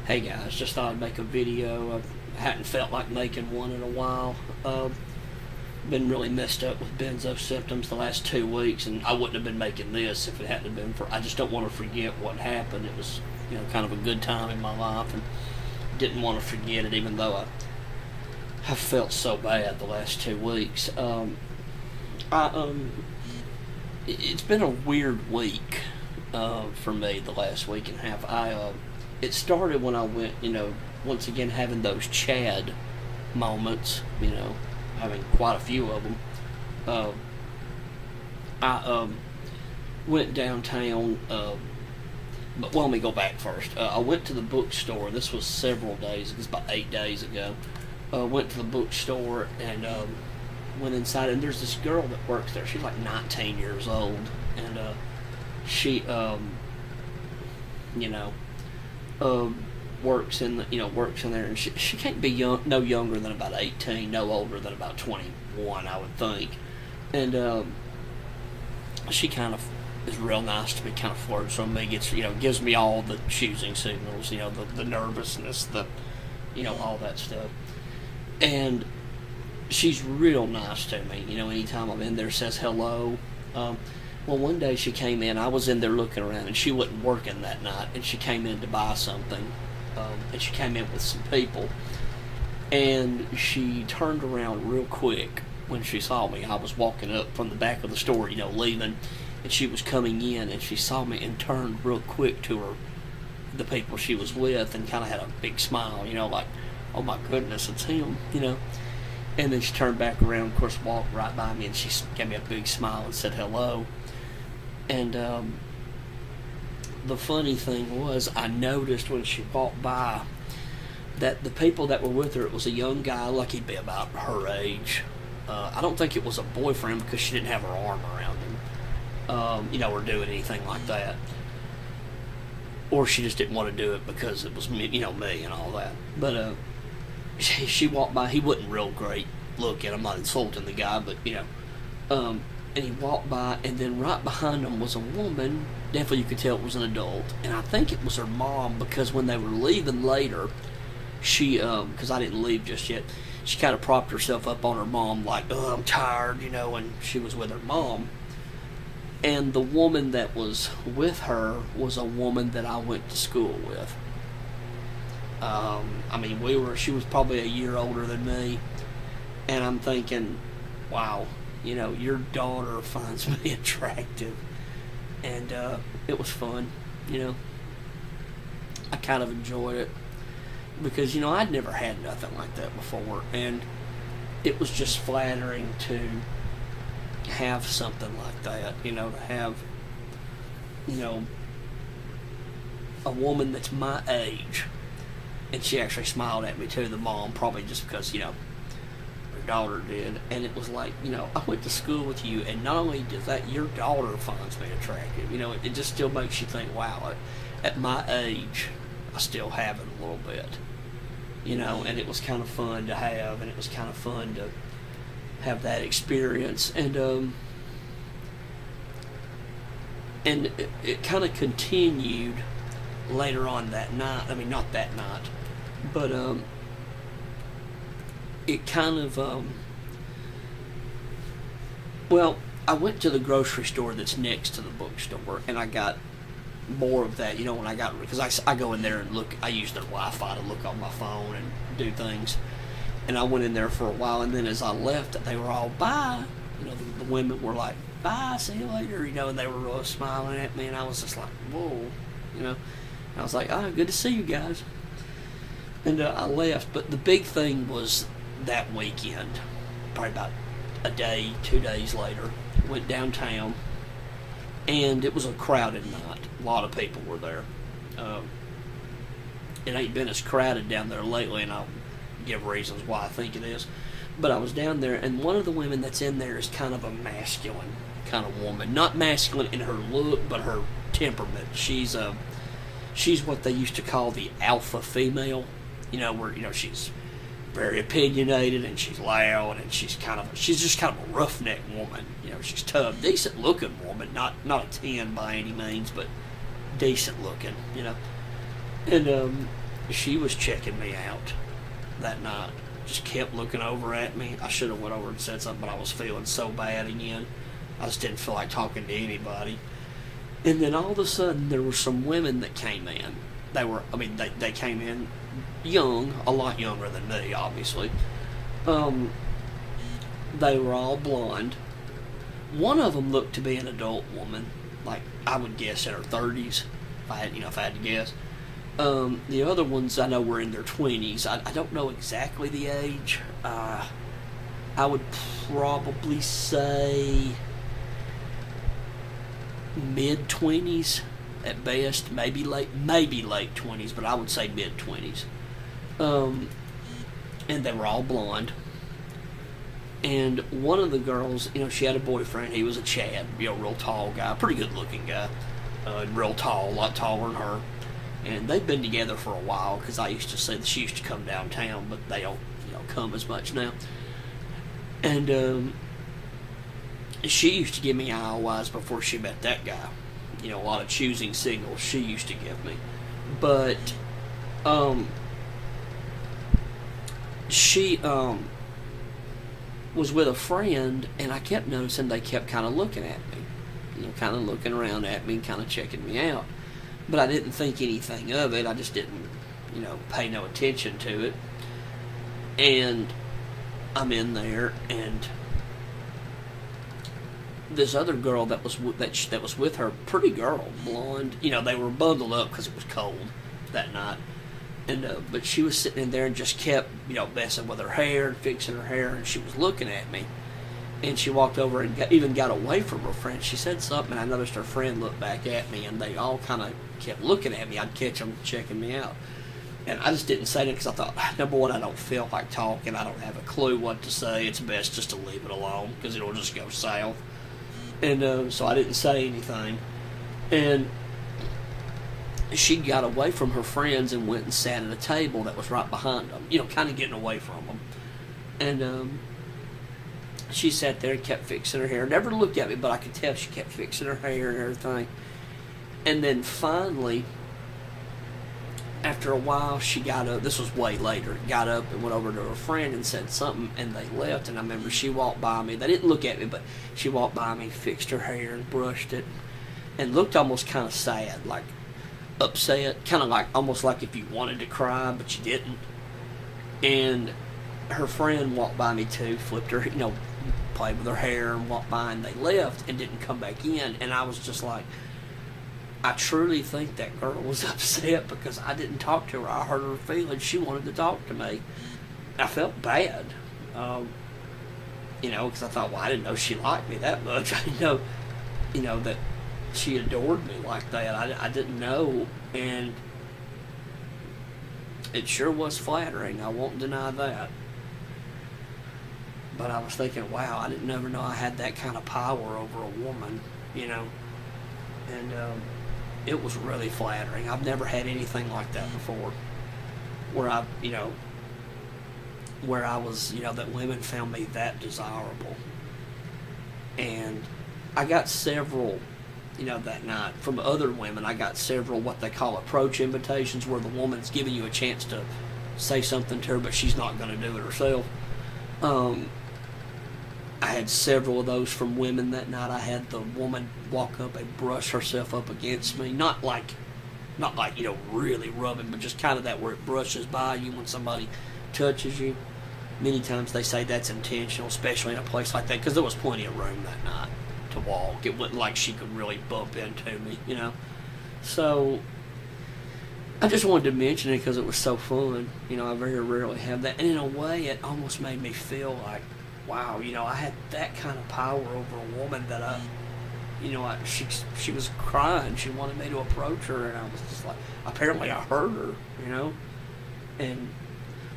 Hey guys, just thought I'd make a video. I hadn't felt like making one in a while. Been really messed up with benzo symptoms the last 2 weeks, and I wouldn't have been making this if it hadn't been for. I just don't want to forget what happened. It was, kind of a good time in my life, and didn't want to forget it, even though I have felt so bad the last 2 weeks. It's been a weird week for me the last week and a half. It started when I went, once again having those Chad moments, having quite a few of them. I went downtown, but let me go back first. I went to the bookstore. This was several days. It was about 8 days ago. Went to the bookstore and went inside, and there's this girl that works there. She's like 19 years old, and she, works in works in there, and she can't be no younger than about 18, no older than about 21, I would think. And she kind of is real nice to me, kind of flirts on me, gives me all the choosing signals, the nervousness, all that stuff. And she's real nice to me, anytime I'm in there, says hello. Well, one day she came in, I was in there looking around, and she wasn't working that night, and she came in to buy something, and she came in with some people, and she turned around real quick when she saw me. I was walking up from the back of the store, leaving, and she was coming in, and she saw me and turned real quick to the people she was with, and kind of had a big smile, like, oh my goodness, it's him, And then she turned back around, of course, walked right by me, and she gave me a big smile and said hello. And the funny thing was, I noticed when she walked by that the people that were with her, it was a young guy, like he'd be about her age. I don't think it was a boyfriend because she didn't have her arm around him, or do anything like that. Or she just didn't want to do it because it was me, me and all that. But she walked by. He wasn't real great looking. I'm not insulting the guy, but and he walked by, and then right behind him was a woman. Definitely, you could tell it was an adult, and I think it was her mom, because when they were leaving later, she because I didn't leave just yet, she kind of propped herself up on her mom, like, "Oh, I'm tired," and she was with her mom. And the woman that was with her was a woman that I went to school with. She was probably a year older than me, and I'm thinking, wow, your daughter finds me attractive. And it was fun, I kind of enjoyed it, because, I'd never had nothing like that before, and it was just flattering to have something like that, to have, a woman that's my age. And she actually smiled at me too, the mom, probably just because, her daughter did. And it was like, I went to school with you, and not only does that, your daughter finds me attractive. It just still makes you think, wow, at my age, I still have it a little bit. And it was kind of fun to have, and it was kind of fun to have that experience. And it kind of continued later on that night. I mean, not that night, but it kind of I went to the grocery store that's next to the bookstore, and I got more of that, because I go in there and look. I use their Wi-Fi to look on my phone and do things, and I went in there for a while, and then as I left, they were all, bye. The women were like, bye, see you later, and they were really smiling at me, and I was just like, whoa, I was like, good to see you guys. And I left, but the big thing was that weekend, probably about a day, 2 days later, went downtown, and it was a crowded night. A lot of people were there. It ain't been as crowded down there lately, and I'll give reasons why I think it is. But I was down there, and one of the women that's in there is kind of a masculine kind of woman. Not masculine in her look, but her temperament. She's what they used to call the alpha female, where, she's very opinionated, and she's loud, and she's just kind of a roughneck woman. She's tough, decent looking woman, not a 10 by any means, but decent looking, And she was checking me out that night. Just kept looking over at me. I should have went over and said something, but I was feeling so bad again. I just didn't feel like talking to anybody. And then all of a sudden, there were some women that came in. They came in young, a lot younger than me, obviously. They were all blonde. One of them looked to be an adult woman, like I would guess in her 30s, if I had to guess. The other ones I know were in their 20s. I don't know exactly the age. I would probably say mid-20s at best, maybe late 20s, but I would say mid-20s. And they were all blonde. And one of the girls, she had a boyfriend. He was a Chad, real tall guy, pretty good-looking guy, real tall, a lot taller than her. And they've been together for a while, because I used to say that she used to come downtown, but they don't, come as much now. And she used to give me IOIs before she met that guy. A lot of choosing signals she used to give me. But she was with a friend, and I kept noticing they kept kind of looking at me. Kind of looking around at me, kind of checking me out. But I didn't think anything of it. I just didn't, pay no attention to it. And I'm in there, and this other girl that was with her, pretty girl, blonde. They were bundled up because it was cold that night. And but she was sitting in there and just kept, messing with her hair and fixing her hair, and she was looking at me. And she walked over and even got away from her friend. She said something, and I noticed her friend looked back at me, and they all kind of kept looking at me. I'd catch them checking me out. And I just didn't say it because I thought, number one, I don't feel like talking. I don't have a clue what to say. It's best just to leave it alone because it'll just go south. And so I didn't say anything. And she got away from her friends and went and sat at a table that was right behind them, kind of getting away from them. And she sat there and kept fixing her hair. Never looked at me, but I could tell she kept fixing her hair and everything. And then finally, after a while, she got up. This was way later. Got up and went over to her friend and said something, and they left. And I remember she walked by me. They didn't look at me, but she walked by me, fixed her hair and brushed it, and looked almost kind of sad, like upset, kind of like almost like if you wanted to cry, but you didn't. And her friend walked by me too, flipped her, played with her hair and walked by, and they left and didn't come back in. And I was just like, I truly think that girl was upset because I didn't talk to her. I hurt her feelings. She wanted to talk to me. I felt bad, because I thought, well, I didn't know she liked me that much. I didn't know, that she adored me like that. I didn't know, and it sure was flattering. I won't deny that. But I was thinking, wow, I didn't never know I had that kind of power over a woman, and it was really flattering. I've never had anything like that before, where I was, that women found me that desirable. And I got several, that night from other women. I got several what they call approach invitations, where the woman's giving you a chance to say something to her, but she's not going to do it herself. I had several of those from women that night. I had the woman walk up and brush herself up against me, not like really rubbing, but just kind of that where it brushes by you when somebody touches you. Many times they say that's intentional, especially in a place like that, because there was plenty of room that night to walk. It wasn't like she could really bump into me, So I just wanted to mention it because it was so fun. I very rarely have that, and in a way, it almost made me feel like, wow, I had that kind of power over a woman that she was crying. She wanted me to approach her, and I was just like, apparently I hurt her, and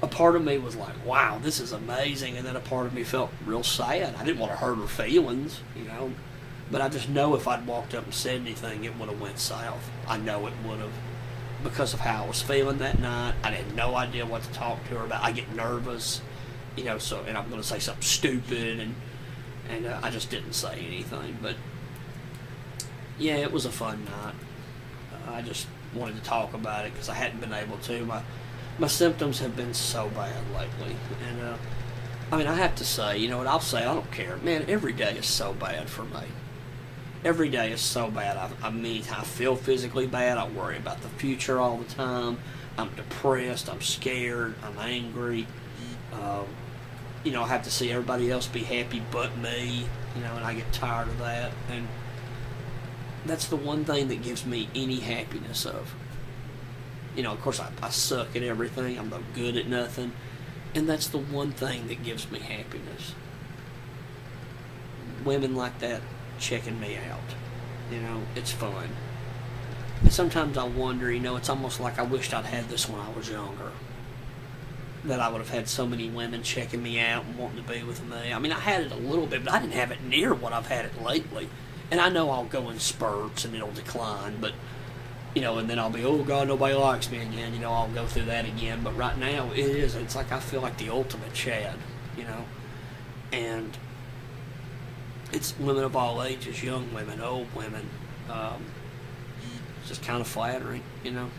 a part of me was like, wow, this is amazing, and then a part of me felt real sad. I didn't want to hurt her feelings, but I just know if I'd walked up and said anything, it would have went south. I know it would have, because of how I was feeling that night. I had no idea what to talk to her about. I get nervous. And I'm going to say something stupid, and I just didn't say anything. But yeah, it was a fun night. I just wanted to talk about it because I hadn't been able to. my symptoms have been so bad lately, and I mean, I have to say, you know what, I'll say, I don't care. Man, every day is so bad for me. Every day is so bad. I mean, I feel physically bad. I worry about the future all the time. I'm depressed. I'm scared. I'm angry. You know, I have to see everybody else be happy but me, you know, and I get tired of that. And that's the one thing that gives me any happiness of. You know, of course, I suck at everything. I'm no good at nothing. And that's the one thing that gives me happiness. Women like that checking me out. You know, it's fun. And sometimes I wonder, you know, it's almost like I wished I'd had this when I was younger. That I would have had so many women checking me out and wanting to be with me. I mean, I had it a little bit, but I didn't have it near what I've had it lately. And I know I'll go in spurts and it'll decline, but, you know, and then I'll be, oh God, nobody likes me again. You know, I'll go through that again. But right now, it's like I feel like the ultimate Chad, you know. And it's women of all ages, young women, old women. It's just kind of flattering, you know.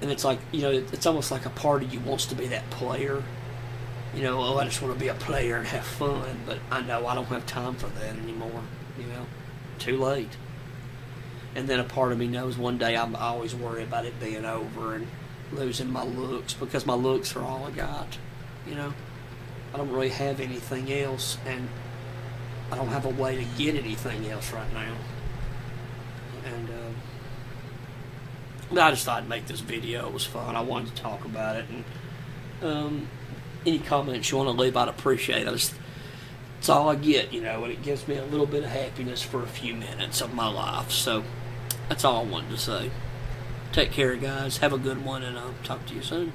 And it's like, you know, it's almost like a part of you wants to be that player. You know, oh, I just want to be a player and have fun. But I know I don't have time for that anymore, you know. Too late. And then a part of me knows one day I always worry about it being over and losing my looks, because my looks are all I got, you know. I don't really have anything else, and I don't have a way to get anything else right now. And but I just thought I'd make this video. It was fun. I wanted to talk about it, and any comments you want to leave, I'd appreciate it. It's all I get, you know, and it gives me a little bit of happiness for a few minutes of my life. So that's all I wanted to say. Take care, guys. Have a good one, and I'll talk to you soon.